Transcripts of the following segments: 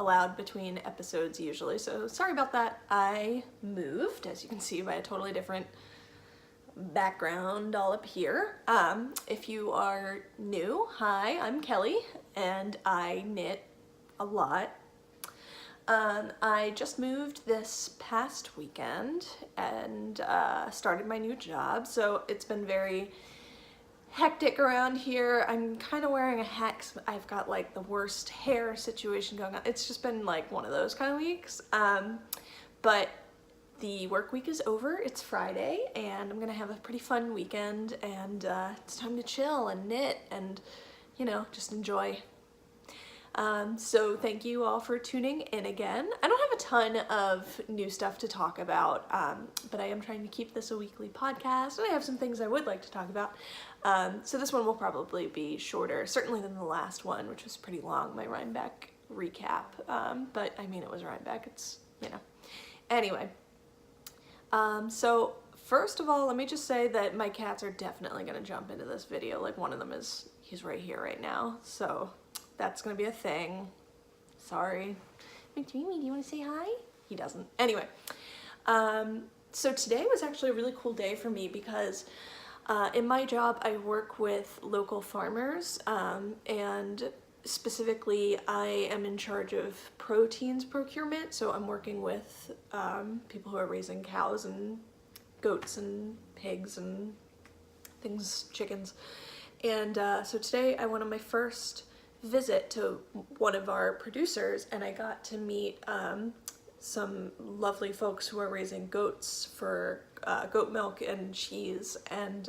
allowed between episodes usually, so sorry about that. I moved, as you can see, by a totally different background all up here. If you are new, hi, I'm Kelly, and I knit a lot. I just moved this past weekend and started my new job, so it's been very hectic around here. I'm kind of wearing a hat 'cause I've got like the worst hair situation going on. It's just been like one of those kind of weeks. But the work week is over. It's Friday and I'm gonna have a pretty fun weekend, and it's time to chill and knit and, you know, just enjoy. So thank you all for tuning in again. I don't have a ton of new stuff to talk about, but I am trying to keep this a weekly podcast, and I have some things I would like to talk about. So this one will probably be shorter, certainly than the last one, which was pretty long, my Rhinebeck recap. But I mean, it was Rhinebeck, it's, you know. Anyway, so first of all, let me just say that my cats are definitely gonna jump into this video. Like, one of them he's right here right now, so that's gonna be a thing. Sorry. McDreamy, do you wanna say hi? He doesn't. Anyway, so today was actually a really cool day for me because in my job I work with local farmers, and specifically I am in charge of proteins procurement. So I'm working with people who are raising cows and goats and pigs and things, chickens. And so today I went on my first visit to one of our producers, and I got to meet some lovely folks who are raising goats for goat milk and cheese, and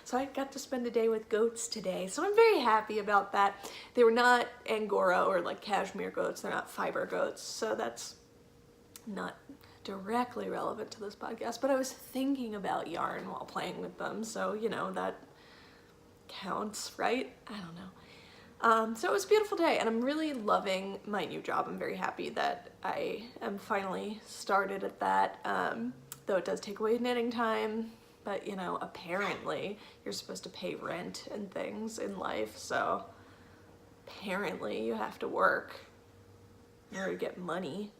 so I got to spend a day with goats today, so I'm very happy about that. They were not Angora or like cashmere goats, they're not fiber goats, so that's not directly relevant to this podcast, but I was thinking about yarn while playing with them, so you know, that counts, right? I don't know. So it was a beautiful day, and I'm really loving my new job. I'm very happy that I am finally started at that, though it does take away knitting time, but you know, apparently you're supposed to pay rent and things in life, so apparently you have to work in order to get money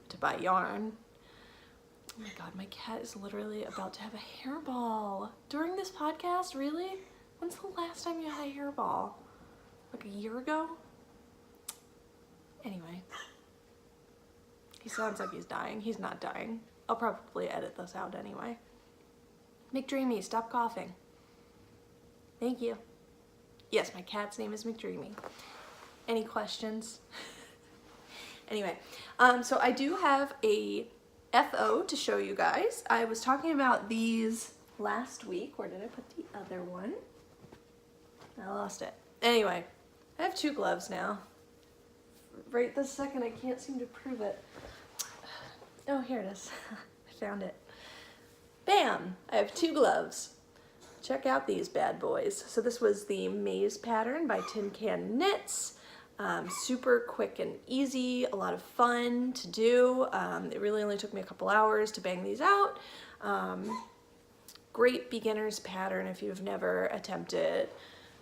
to buy yarn. Oh my god, my cat is literally about to have a hairball. During this podcast, really? When's the last time you had a hairball? Like a year ago? Anyway. He sounds like he's dying. He's not dying. I'll probably edit this out anyway. McDreamy, stop coughing. Thank you. Yes, my cat's name is McDreamy. Any questions? Anyway, so I do have a FO to show you guys. I was talking about these last week. Where did I put the other one? I lost it. Anyway, I have two gloves now. Right this second, I can't seem to prove it. Oh, here it is. I found it. Bam! I have two gloves. Check out these bad boys. So this was the Maze pattern by Tin Can Knits. Super quick and easy, a lot of fun to do. It really only took me a couple hours to bang these out. Great beginner's pattern if you've never attempted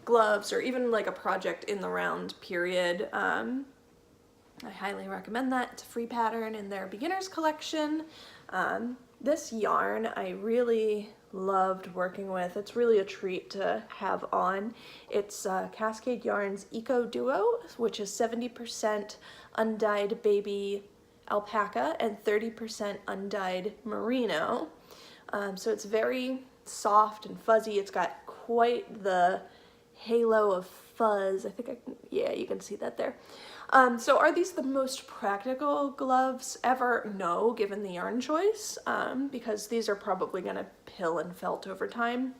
gloves or even like a project in the round period. I highly recommend that. It's a free pattern in their beginners collection. This yarn I really loved working with. It's really a treat to have on. It's Cascade Yarns Eco Duo, which is 70% undyed baby alpaca and 30% undyed merino. So it's very soft and fuzzy. It's got quite the halo of fuzz. I think I can, yeah, you can see that there. So are these the most practical gloves ever? No, given the yarn choice, because these are probably gonna pill and felt over time.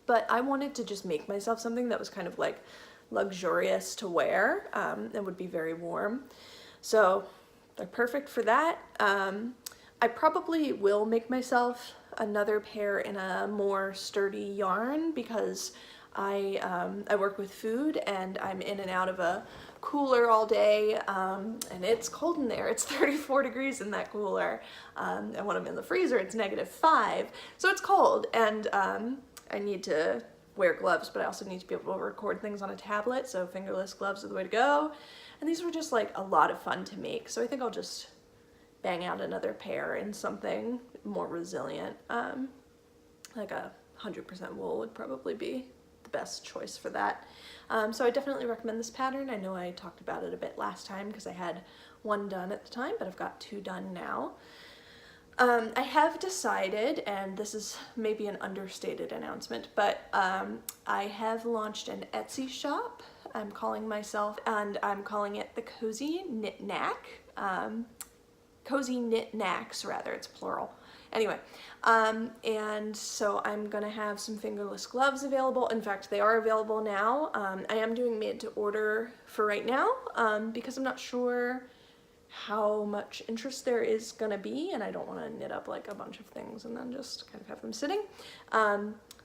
But I wanted to just make myself something that was kind of like luxurious to wear, and would be very warm. So they're perfect for that. I probably will make myself another pair in a more sturdy yarn because I work with food and I'm in and out of a cooler all day, and it's cold in there. It's 34 degrees in that cooler, and when I'm in the freezer it's -5, so it's cold, and I need to wear gloves, but I also need to be able to record things on a tablet, so fingerless gloves are the way to go. And these were just like a lot of fun to make, so I think I'll just bang out another pair in something more resilient. Like a 100% wool would probably be the best choice for that. So I definitely recommend this pattern. I know I talked about it a bit last time because I had one done at the time, but I've got 2 done now. I have decided, and this is maybe an understated announcement, but I have launched an Etsy shop. I'm calling it the Cozy Knit Knack. Cozy Knit Knacks, rather, it's plural. Anyway, and so I'm gonna have some fingerless gloves available. In fact, they are available now. I am doing made to order for right now because I'm not sure how much interest there is gonna be, and I don't want to knit up like a bunch of things and then just kind of have them sitting.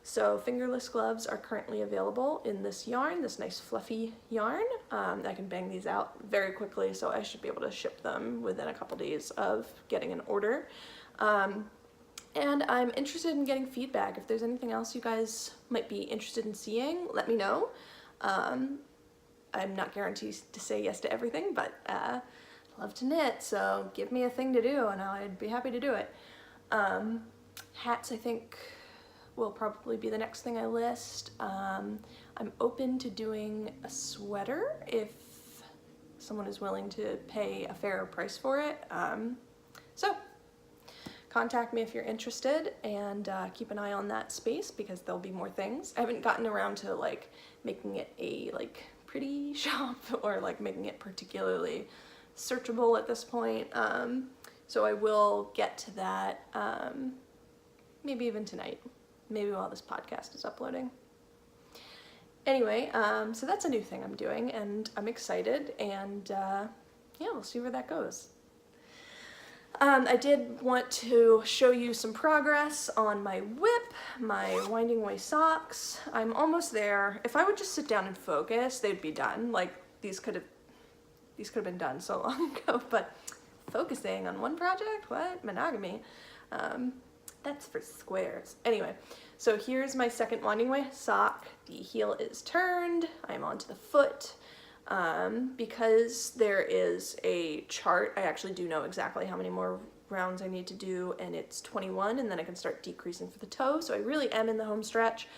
So fingerless gloves are currently available in this yarn, this nice fluffy yarn. I can bang these out very quickly, so I should be able to ship them within a couple days of getting an order. And I'm interested in getting feedback. If there's anything else you guys might be interested in seeing, let me know. I'm not guaranteed to say yes to everything, but I love to knit, so give me a thing to do and I'd be happy to do it. Hats, I think, will probably be the next thing I list. I'm open to doing a sweater if someone is willing to pay a fair price for it. So contact me if you're interested, and keep an eye on that space because there'll be more things. I haven't gotten around to like making it a like pretty shop or like making it particularly searchable at this point. So I will get to that maybe even tonight, maybe while this podcast is uploading. Anyway, so that's a new thing I'm doing and I'm excited, and yeah, we'll see where that goes. I did want to show you some progress on my whip, my winding way socks. I'm almost there. If I would just sit down and focus, they'd be done. Like these could have been done so long ago, but focusing on one project, what? Monogamy. That's for squares. Anyway, so here's my second winding way sock. The heel is turned. I'm onto the foot. Because there is a chart, I actually do know exactly how many more rounds I need to do, and it's 21, and then I can start decreasing for the toe, so I really am in the home stretch.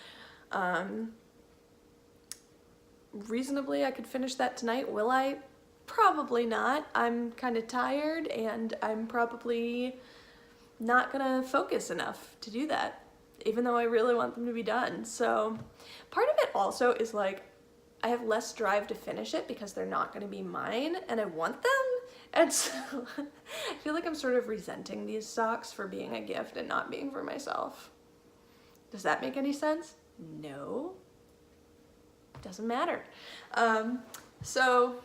Reasonably, I could finish that tonight. Will I? Probably not. I'm kind of tired, and I'm probably not gonna focus enough to do that, even though I really want them to be done. So part of it also is like, I have less drive to finish it because they're not going to be mine and I want them, and so I feel like I'm sort of resenting these socks for being a gift and not being for myself. Does that make any sense? No. Doesn't matter. So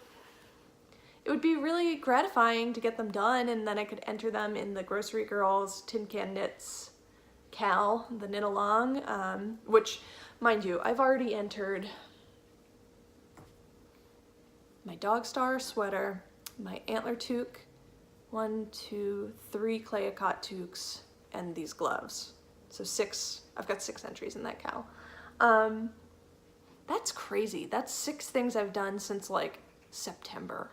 it would be really gratifying to get them done, and then I could enter them in the Grocery Girls Tin Can Knits Cal, the knit along, which, mind you, I've already entered my Dog Star sweater, my antler toque, 1, 2, 3 Clayacot toques, and these gloves. So 6, I've got 6 entries in that Cal. That's crazy. That's 6 things I've done since like September.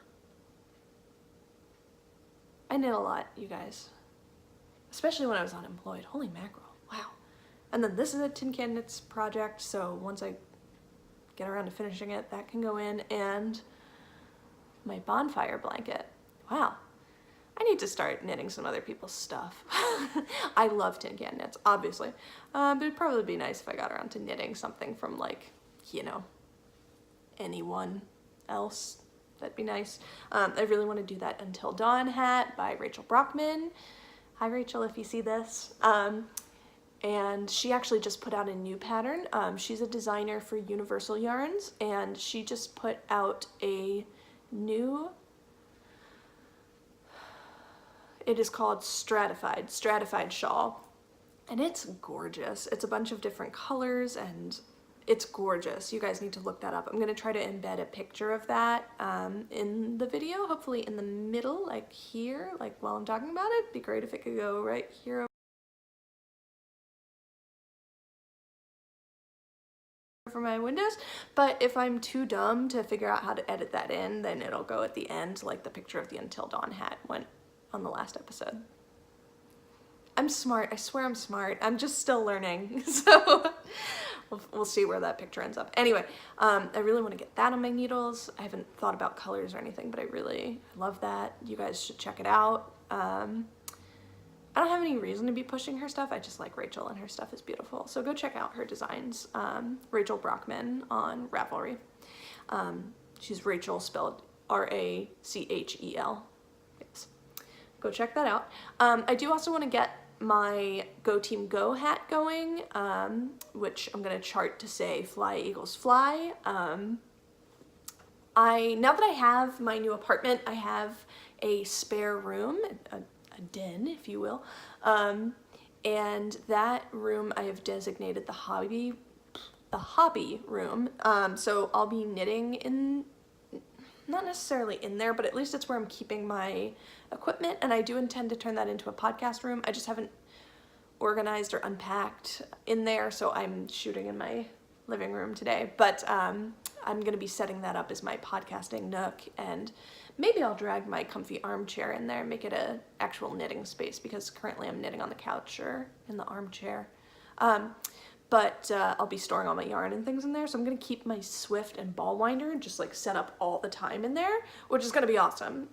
I knit a lot, you guys. Especially when I was unemployed. Holy mackerel, wow. And then this is a Tin Can Knits project, so once I get around to finishing it, that can go in, and my bonfire blanket. Wow. I need to start knitting some other people's stuff. I love Tin Can Knits, obviously. But it'd probably be nice if I got around to knitting something from like, you know, anyone else. That'd be nice. I really want to do that Until Dawn hat by Rachel Brockman. Hi Rachel, if you see this. And she actually just put out a new pattern. She's a designer for Universal Yarns, and she just put out a new, it is called stratified shawl, and it's gorgeous. It's a bunch of different colors and it's gorgeous. You guys need to look that up. I'm gonna try to embed a picture of that in the video, hopefully in the middle, like here, like while I'm talking about it. It'd be great if it could go right here for my windows, but if I'm too dumb to figure out how to edit that in, then it'll go at the end, like the picture of the Until Dawn hat went on the last episode. I'm smart. I swear I'm smart. I'm just still learning. So we'll see where that picture ends up. Anyway, I really want to get that on my needles. I haven't thought about colors or anything, but I love that. You guys should check it out. I don't have any reason to be pushing her stuff. I just like Rachel and her stuff is beautiful. So go check out her designs. Rachel Brockman on Ravelry. She's Rachel spelled R-A-C-H-E-L. Yes. Go check that out. I do also want to get my Go Team Go hat going, which I'm going to chart to say fly eagles fly. Now that I have my new apartment, I have a spare room, a den, if you will, and that room I have designated the hobby room. So I'll be knitting in, not necessarily in there, but at least it's where I'm keeping my equipment, and I do intend to turn that into a podcast room. I just haven't organized or unpacked in there, so I'm shooting in my living room today, but I'm gonna be setting that up as my podcasting nook, and maybe I'll drag my comfy armchair in there and make it a actual knitting space, because currently I'm knitting on the couch or in the armchair. But I'll be storing all my yarn and things in there, so I'm gonna keep my Swift and ball winder just like set up all the time in there, which is gonna be awesome.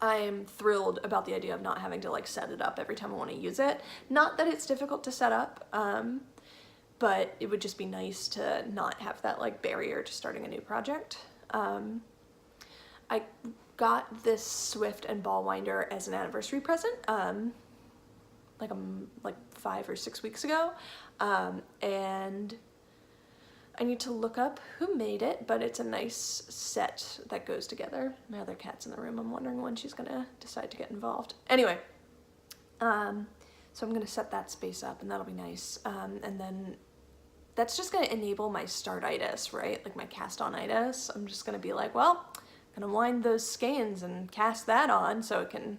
I'm thrilled about the idea of not having to like set it up every time I want to use it. Not that it's difficult to set up, but it would just be nice to not have that like barrier to starting a new project. I got this Swift and ball winder as an anniversary present, like 5 or 6 weeks ago, and I need to look up who made it, but it's a nice set that goes together. My other cat's in the room. I'm wondering when she's gonna decide to get involved. Anyway, so I'm gonna set that space up, and that'll be nice. And then that's just gonna enable my startitis, right? Like my cast-on-itis. I'm just gonna be like, well, I'm gonna wind those skeins and cast that on so it can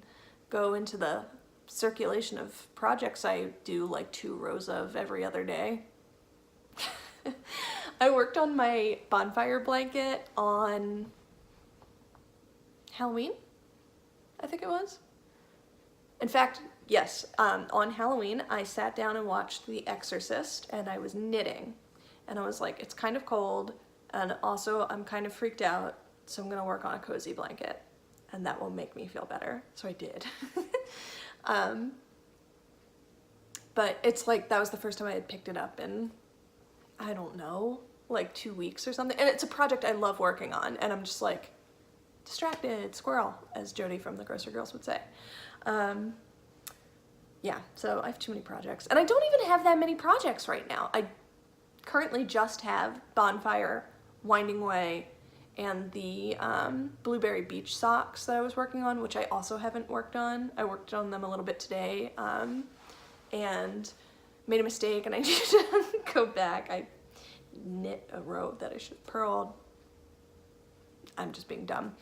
go into the circulation of projects I do like 2 rows of every other day. I worked on my bonfire blanket on Halloween, I think it was. In fact, yes, on Halloween I sat down and watched The Exorcist, and I was knitting, and I was like, it's kind of cold, and also I'm kind of freaked out, so I'm gonna work on a cozy blanket, and that will make me feel better. So I did. But it's like, that was the first time I had picked it up in, I don't know, like 2 weeks or something. And it's a project I love working on, and I'm just like, distracted squirrel, as Jody from the Grocery Girls would say. Yeah, so I have too many projects. And I don't even have that many projects right now. I currently just have Bonfire, Winding Way, and the Blueberry Beach socks that I was working on, which I also haven't worked on. I worked on them a little bit today, and made a mistake, and I need to go back. I knit a row that I should have purled. I'm just being dumb.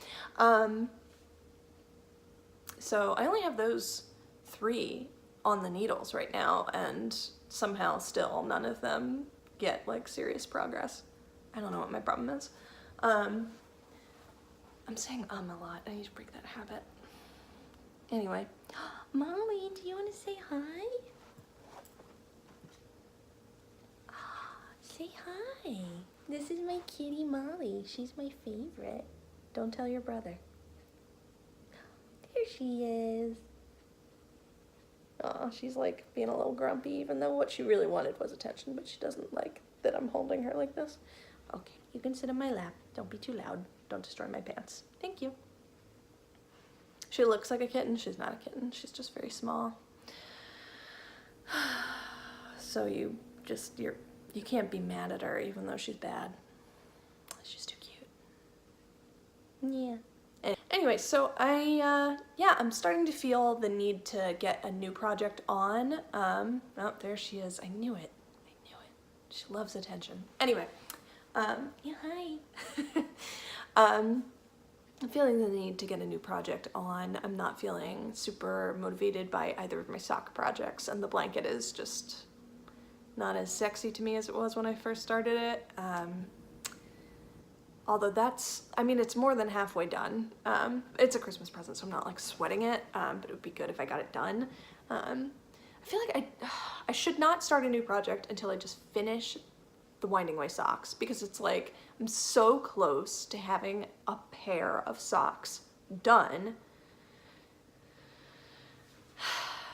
So I only have those 3 on the needles right now, and somehow still none of them get like serious progress. I don't know what my problem is. I'm saying a lot. I need to break that habit. Anyway, Molly, do you want to say hi? Say hi. This is my kitty Molly. She's my favorite. Don't tell your brother. There she is. Aw, she's like being a little grumpy, even though what she really wanted was attention, but she doesn't like that I'm holding her like this. Okay, you can sit in my lap. Don't be too loud. Don't destroy my pants. Thank you. She looks like a kitten. She's not a kitten. She's just very small. So you can't be mad at her even though she's bad. She's too cute. Yeah. Anyway, so I'm starting to feel the need to get a new project on. Oh, there she is. I knew it. She loves attention. Anyway, yeah, hi. I'm feeling the need to get a new project on. I'm not feeling super motivated by either of my sock projects, and the blanket is just not as sexy to me as it was when I first started it. Although that's, I mean, it's more than halfway done. It's a Christmas present, so I'm not like sweating it, but it would be good if I got it done. I feel like I should not start a new project until I just finish the Winding Way socks, because it's like I'm so close to having a pair of socks done.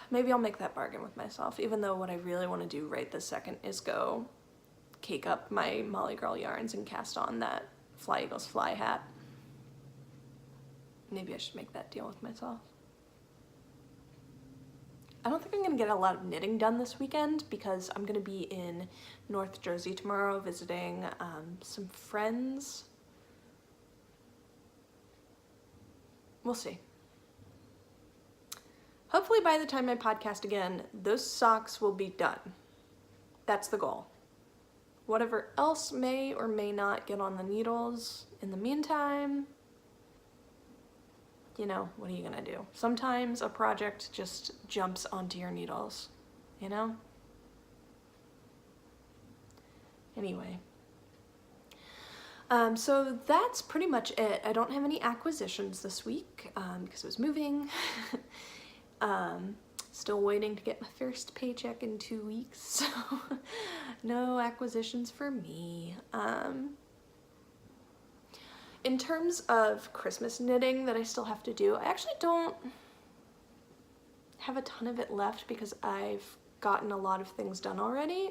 Maybe I'll make that bargain with myself, even though what I really want to do right this second is go cake up my Molly Girl yarns and cast on that Fly Eagles Fly hat. Maybe I should make that deal with myself. I don't think I'm gonna get a lot of knitting done this weekend because I'm gonna be in North Jersey tomorrow visiting some friends. We'll see. Hopefully by the time I podcast again, those socks will be done. That's the goal. Whatever else may or may not get on the needles in the meantime, you know, what are you gonna do? Sometimes a project just jumps onto your needles, you know? Anyway. So that's pretty much it. I don't have any acquisitions this week because I was moving. Still waiting to get my first paycheck in 2 weeks, so no acquisitions for me. In terms of Christmas knitting that I still have to do, I actually don't have a ton of it left because I've gotten a lot of things done already.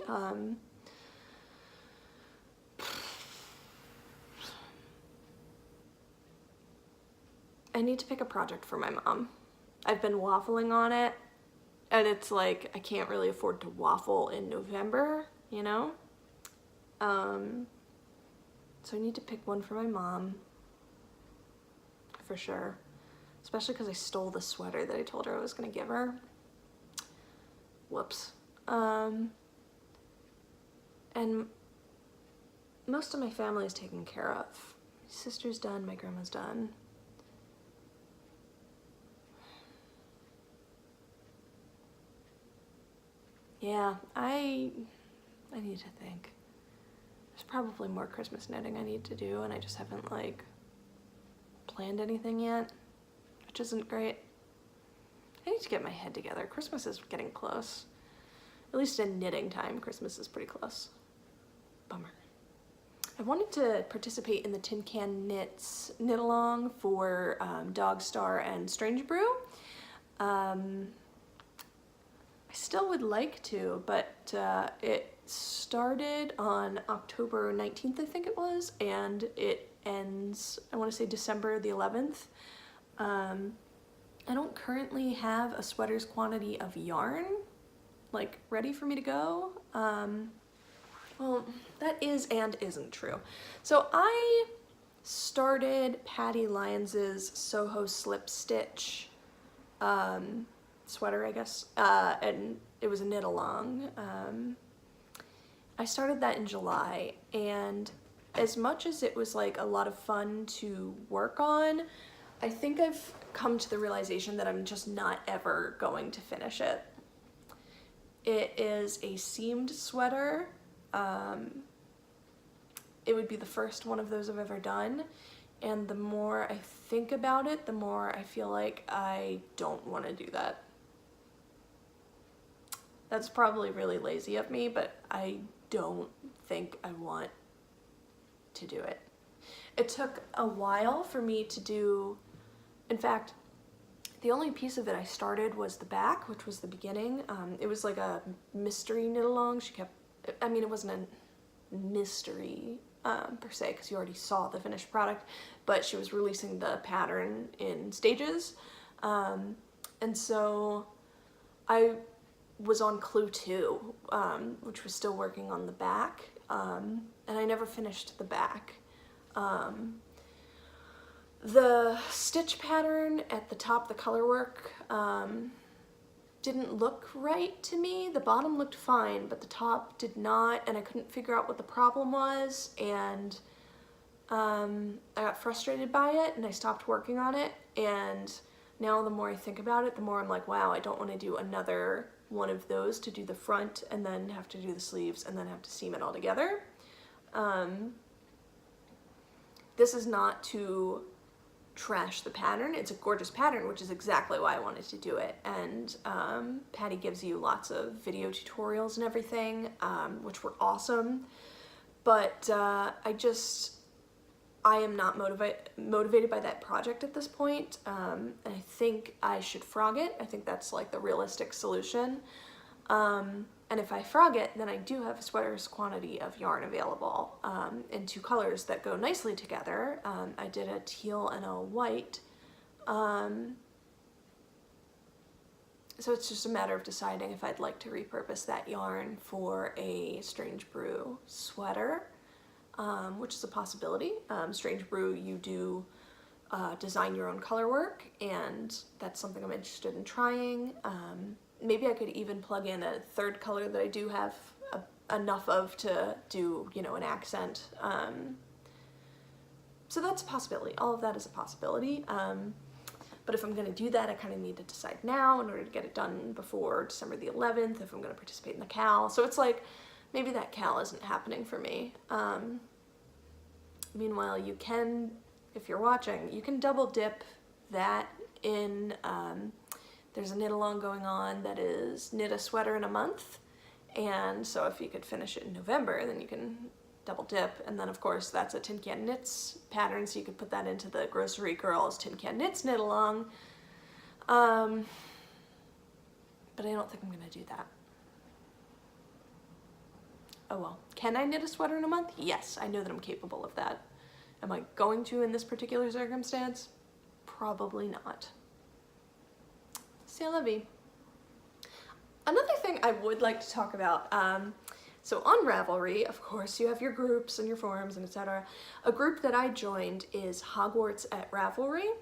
I need to pick a project for my mom. I've been waffling on it, and it's like I can't really afford to waffle in November, you know? So I need to pick one for my mom, for sure. Especially because I stole the sweater that I told her I was going to give her. Whoops. And most of my family is taken care of. My sister's done, my grandma's done. Yeah, I need to think. There's probably more Christmas knitting I need to do, and I just haven't, like, planned anything yet, which isn't great. I need to get my head together. Christmas is getting close. At least in knitting time, Christmas is pretty close. Bummer. I wanted to participate in the Tin Can Knits knit-along for Dog Star and Strange Brew. I still would like to, but it started on October 19th, I think it was, and it ends, I want to say December the 11th. I don't currently have a sweater's quantity of yarn, like, ready for me to go. Well, that is and isn't true. So I started Patty Lyons's Soho Slip Stitch sweater, I guess, and it was a knit along. I started that in July, and as much as it was like a lot of fun to work on, I think I've come to the realization that I'm just not ever going to finish it. It is a seamed sweater. It would be the first one of those I've ever done, and the more I think about it, the more I feel like I don't want to do that. That's probably really lazy of me, but I don't think I want to do it. It took a while for me to do, in fact, the only piece of it I started was the back, which was the beginning. It was like a mystery knit along. She kept, I mean, it wasn't a mystery per se, because you already saw the finished product, but she was releasing the pattern in stages. And so I was on clue 2, which was still working on the back, and I never finished the back. The stitch pattern at the top, the color work, didn't look right to me. The bottom looked fine, but the top did not, and I couldn't figure out what the problem was, and I got frustrated by it, and I stopped working on it, and now the more I think about it, the more I'm like, wow, I don't want to do another one of those to do the front and then have to do the sleeves and then have to seam it all together. This is not to trash the pattern. It's a gorgeous pattern, which is exactly why I wanted to do it. And Patty gives you lots of video tutorials and everything, which were awesome. But I am not motivated by that project at this point. And I think I should frog it. I think that's like the realistic solution. And if I frog it, then I do have a sweater's quantity of yarn available in 2 colors that go nicely together. I did a teal and a white. So it's just a matter of deciding if I'd like to repurpose that yarn for a Strange Brew sweater, which is a possibility. Strange Brew, you do design your own color work, and that's something I'm interested in trying. Maybe I could even plug in a 3rd color that I do have enough of to do, you know, an accent. So that's a possibility. All of that is a possibility. But if I'm going to do that, I kind of need to decide now in order to get it done before December the 11th, if I'm going to participate in the CAL. So it's like, maybe that CAL isn't happening for me. Meanwhile, you can, if you're watching, you can double dip that in, there's a knit along going on that is knit a sweater in a month. And so if you could finish it in November, then you can double dip. And then of course that's a Tin Can Knits pattern, so you could put that into the Grocery Girls Tin Can Knits knit along. But I don't think I'm gonna do that. Oh well. Can I knit a sweater in a month? Yes, I know that I'm capable of that. Am I going to in this particular circumstance? Probably not. C'est la vie. Another thing I would like to talk about, so on Ravelry, of course, you have your groups and your forums and etc. A group that I joined is Hogwarts at Ravelry.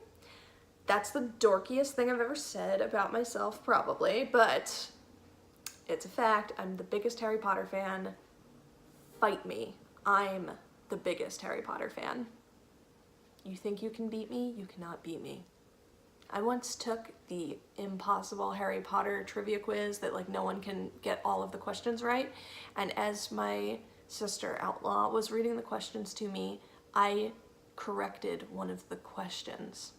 That's the dorkiest thing I've ever said about myself, probably, but it's a fact. I'm the biggest Harry Potter fan. Fight me. I'm the biggest Harry Potter fan. You think you can beat me? You cannot beat me. I once took the impossible Harry Potter trivia quiz that like no one can get all of the questions right, and as my sister Outlaw was reading the questions to me, I corrected one of the questions.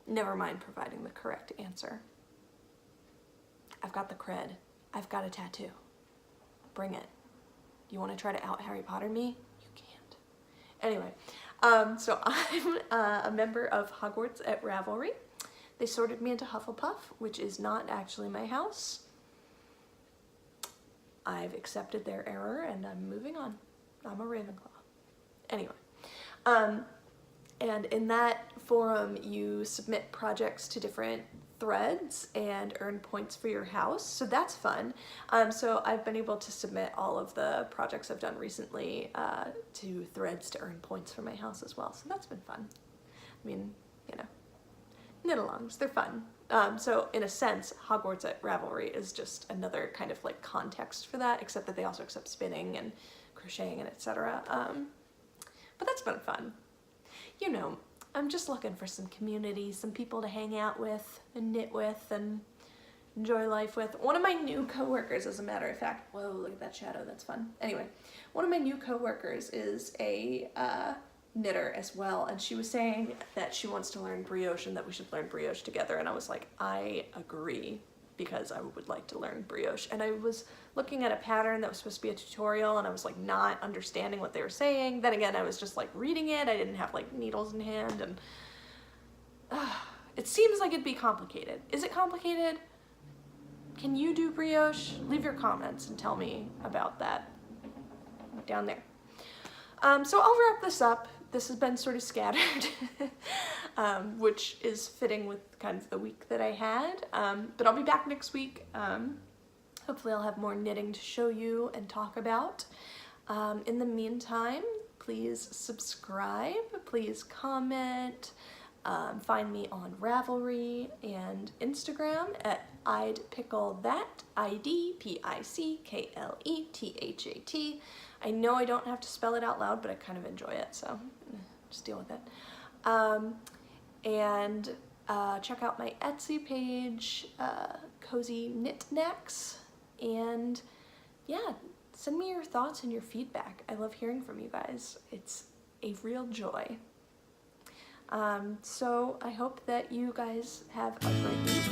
Never mind providing the correct answer. I've got the cred. I've got a tattoo. Bring it. You want to try to out Harry Potter me? You can't. Anyway. So I'm a member of Hogwarts at Ravelry. They sorted me into Hufflepuff, which is not actually my house. I've accepted their error and I'm moving on. I'm a Ravenclaw. Anyway, and in that forum you submit projects to different threads and earn points for your house, so that's fun. So I've been able to submit all of the projects I've done recently to threads to earn points for my house as well, so that's been fun. I mean, you know, knit-alongs, they're fun. So in a sense, Hogwarts at Ravelry is just another kind of like context for that, except that they also accept spinning and crocheting and etc. But that's been fun. You know, I'm just looking for some community, some people to hang out with and knit with and enjoy life with. One of my new coworkers, as a matter of fact, whoa, look at that shadow, that's fun. Anyway, one of my new coworkers is a knitter as well, and she was saying that she wants to learn brioche and that we should learn brioche together, and I was like, I agree, because I would like to learn brioche. And I was looking at a pattern that was supposed to be a tutorial, and I was like not understanding what they were saying. Then again, I was just like reading it. I didn't have like needles in hand, and it seems like it'd be complicated. Is it complicated? Can you do brioche? Leave your comments and tell me about that down there. So I'll wrap this up. This has been sort of scattered, which is fitting with kind of the week that I had, but I'll be back next week. Hopefully I'll have more knitting to show you and talk about. In the meantime, please subscribe, please comment, find me on Ravelry and Instagram at I'd Pickle That, IDPICKLETHAT. I know I don't have to spell it out loud, but I kind of enjoy it, so just deal with it. And Check out my Etsy page, Cozy Knit Necks, and yeah, send me your thoughts and your feedback. I love hearing from you guys. It's a real joy. So I hope that you guys have a great week.